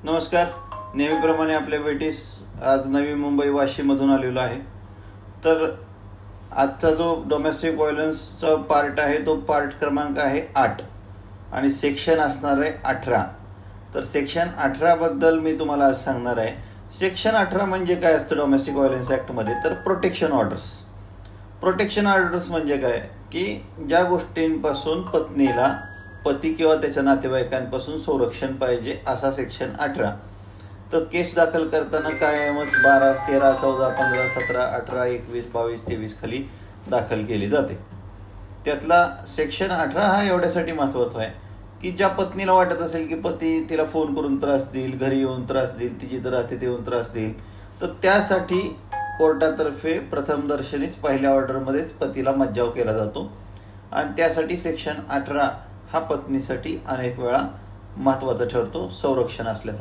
नमस्कार. नेहमीप्रमाणे आपल्या भेटीस आज नवी मुंबई वाशीमधून आलेलो आहे. तर आजचा जो डोमेस्टिक व्हायलन्सचा पार्ट आहे तो पार्ट क्रमांक आहे 8 आणि सेक्शन असणार आहे 18. तर सेक्शन 18बद्दल मी तुम्हाला आज सांगणार आहे. सेक्शन 18 म्हणजे काय असतं डोमेस्टिक व्हायलन्स ॲक्टमध्ये? तर प्रोटेक्शन ऑर्डर्स. प्रोटेक्शन ऑर्डर्स म्हणजे काय की ज्या गोष्टींपासून पत्नीला पती किंवा त्याच्या नातेवाईकांपासून संरक्षण पाहिजे असा सेक्शन 18. तर केस दाखल करताना कायमच 12, 13, 14, 15, 17, 18, 21, 22, 23 खाली दाखल केली जाते. त्यातला सेक्शन 18 हा एवढ्यासाठी महत्त्वाचा आहे की ज्या पत्नीला वाटत असेल की पती तिला फोन करून त्रास देईल, घरी येऊन त्रास देईल, तिची तर राहते ते येऊन त्रास देईल, तर त्यासाठी कोर्टातर्फे प्रथमदर्शनीच पहिल्या ऑर्डरमध्येच पतीला मज्जाव केला जातो. आणि त्यासाठी सेक्शन 18 हा पत्नीसाठी अनेक वेळा महत्त्वाचा ठरतो संरक्षण असल्यास.